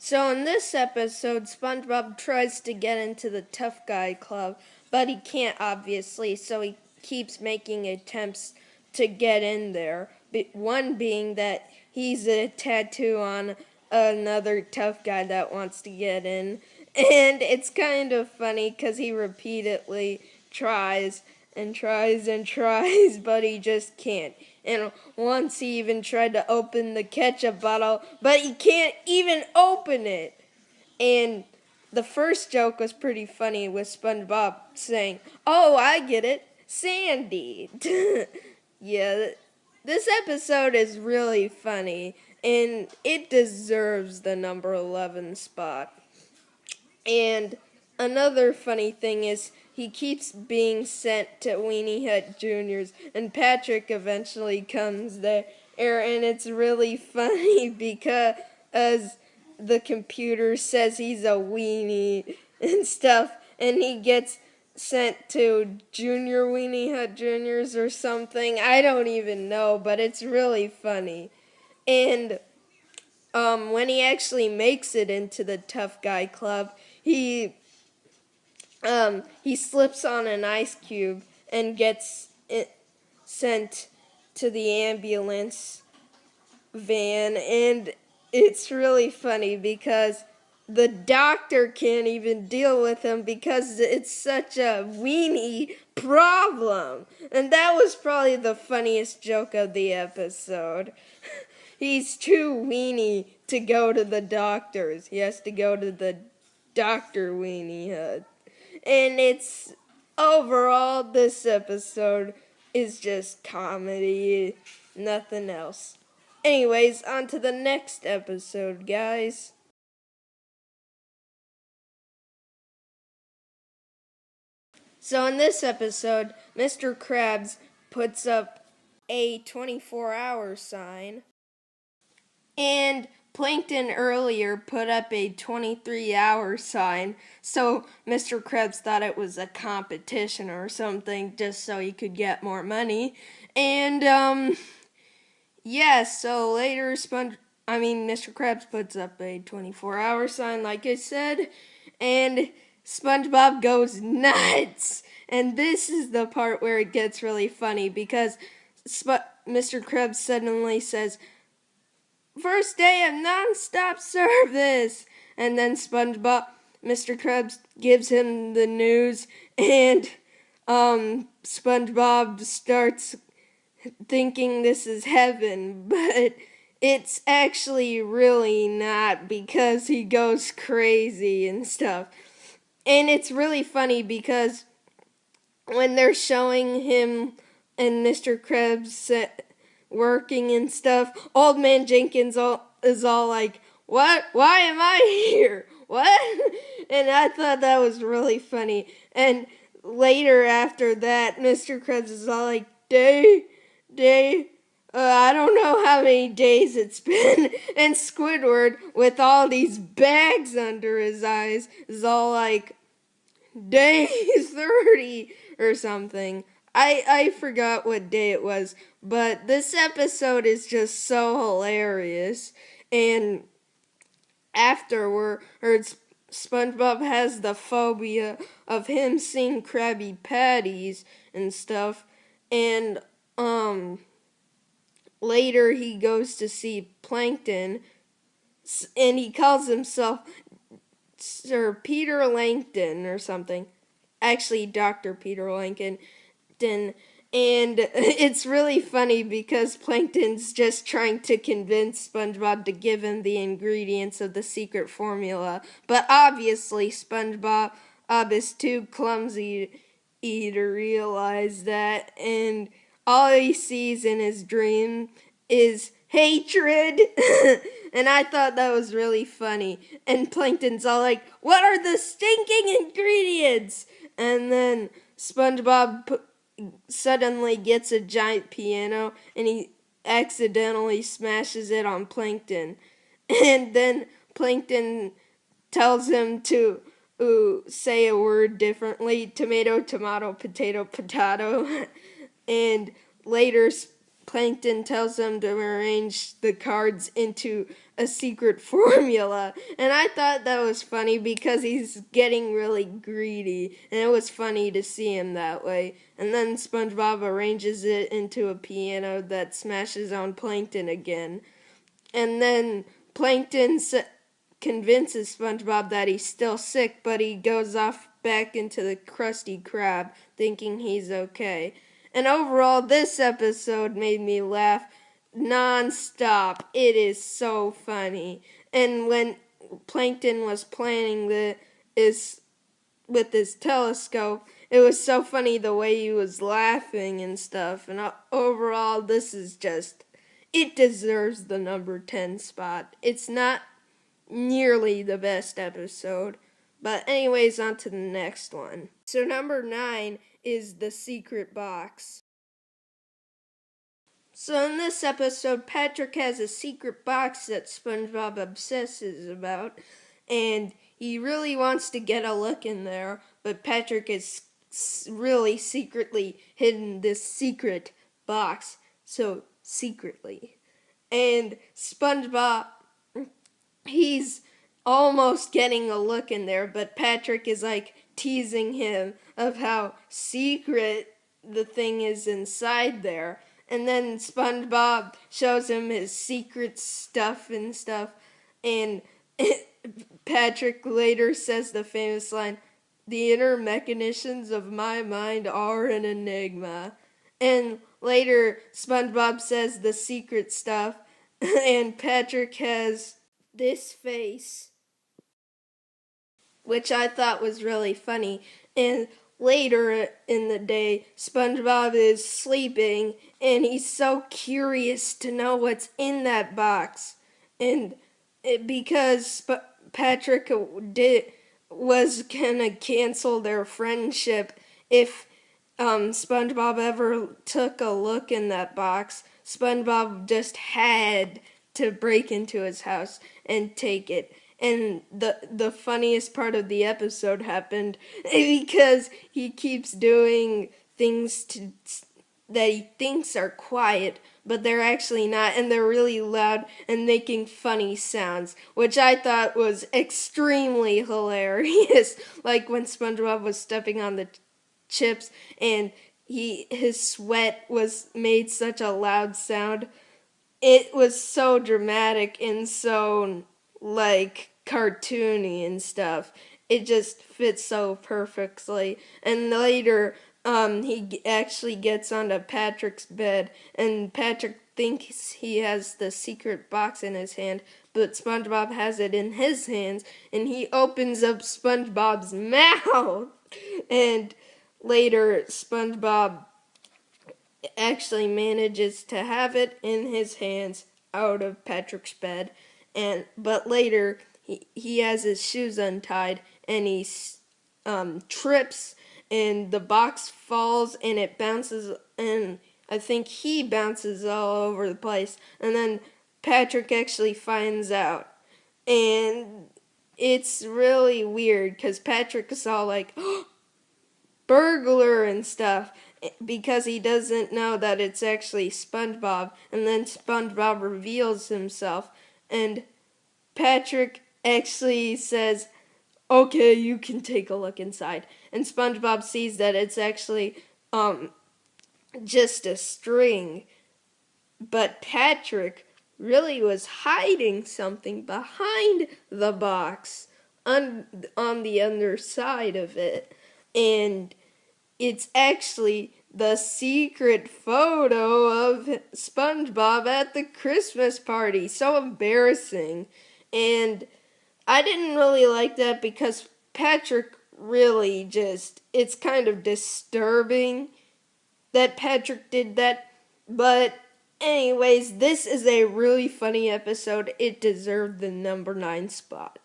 So in this episode, SpongeBob tries to get into the tough guy club, but he can't obviously, so he keeps making attempts to get in there. One being that he's a tattoo on another tough guy that wants to get in. And it's kind of funny because he repeatedly tries and tries and tries, but he just can't. And once he even tried to open the ketchup bottle, but he can't even open it. And the first joke was pretty funny with SpongeBob saying, "Oh, I get it, Sandy." Yeah, this episode is really funny, and it deserves the number 11 spot. And another funny thing is he keeps being sent to Weenie Hut Juniors, and Patrick eventually comes there, and it's really funny because the computer says he's a weenie and stuff, and he gets sent to Junior Weenie Hut Juniors or something. I don't even know, but it's really funny. And when he actually makes it into the tough guy club, he slips on an ice cube and gets sent to the ambulance van, and it's really funny because the doctor can't even deal with him because it's such a weenie problem. And that was probably the funniest joke of the episode. He's too weenie to go to the doctors. He has to go to the Dr. Weenie Hut. And it's overall, this episode is just comedy, nothing else. Anyways, on to the next episode, guys. So in this episode, Mr. Krabs puts up a 24-hour sign, and Plankton earlier put up a 23-hour sign, so Mr. Krabs thought it was a competition or something just so he could get more money. And, yeah, so later Mr. Krabs puts up a 24-hour sign, like I said, and SpongeBob goes nuts. And this is the part where it gets really funny because Mr. Krabs suddenly says, "First day of non-stop service." And then Mr. Krabs gives him the news, and SpongeBob starts thinking this is heaven, but it's actually really not because he goes crazy and stuff. And it's really funny because when they're showing him and Mr. Krabs working and stuff, Old Man Jenkins is all like, "What? Why am I here? What?" And I thought that was really funny. And later after that, Mr. Krabs is all like, day, I don't know how many days it's been. And Squidward, with all these bags under his eyes, is all like, day 30 or something. I forgot what day it was, but this episode is just so hilarious. And afterwards, SpongeBob has the phobia of him seeing Krabby Patties and stuff. And later he goes to see Plankton, and he calls himself Sir Peter Langton or something. Actually, Dr. Peter Langton. And it's really funny because Plankton's just trying to convince SpongeBob to give him the ingredients of the secret formula. But obviously, SpongeBob is too clumsy to realize that. And all he sees in his dream is hatred. And I thought that was really funny. And Plankton's all like, "What are the stinking ingredients?" And then SpongeBob suddenly gets a giant piano and he accidentally smashes it on Plankton. And then Plankton tells him to say a word differently: tomato, tomato, potato, potato. And later Plankton tells him to arrange the cards into a secret formula. And I thought that was funny because he's getting really greedy. And it was funny to see him that way. And then SpongeBob arranges it into a piano that smashes on Plankton again. And then Plankton convinces SpongeBob that he's still sick, but he goes off back into the Krusty Krab, thinking he's okay. And overall, this episode made me laugh non-stop. It is so funny. And when Plankton was planning is with his telescope, it was so funny the way he was laughing and stuff. And overall, this is just, it deserves the number 10 spot. It's not nearly the best episode. But anyways, on to the next one. So number 9 is The Secret Box. So in this episode, Patrick has a secret box that SpongeBob obsesses about, and he really wants to get a look in there, but Patrick is really secretly hidden this secret box, so secretly. And SpongeBob, he's almost getting a look in there, but Patrick is like teasing him of how secret the thing is inside there. And then SpongeBob shows him his secret stuff and stuff. And Patrick later says the famous line, "The inner mechanisms of my mind are an enigma." And later, SpongeBob says the secret stuff. And Patrick has this face, which I thought was really funny. And later in the day, SpongeBob is sleeping, and he's so curious to know what's in that box. And because Patrick was gonna cancel their friendship if SpongeBob ever took a look in that box, SpongeBob just had to break into his house and take it. And the funniest part of the episode happened because he keeps doing things that he thinks are quiet, but they're actually not, and they're really loud and making funny sounds, which I thought was extremely hilarious. Like when SpongeBob was stepping on the chips and his sweat was made such a loud sound. It was so dramatic and so like cartoony and stuff. It just fits so perfectly. And later, he actually gets onto Patrick's bed, and Patrick thinks he has the secret box in his hand, but SpongeBob has it in his hands, and he opens up SpongeBob's mouth. And later, SpongeBob actually manages to have it in his hands out of Patrick's bed, but later he has his shoes untied and he trips and the box falls and it bounces, and I think he bounces all over the place, and then Patrick actually finds out, and it's really weird because Patrick is all like, oh, burglar and stuff, because he doesn't know that it's actually SpongeBob. And then SpongeBob reveals himself, and Patrick actually says, "Okay, you can take a look inside." And SpongeBob sees that it's actually just a string, but Patrick really was hiding something behind the box on the underside of it, and it's actually the secret photo of SpongeBob at the Christmas party. So embarrassing. And I didn't really like that because Patrick really just, it's kind of disturbing that Patrick did that. But anyways, this is a really funny episode. It deserved the number 9 spot.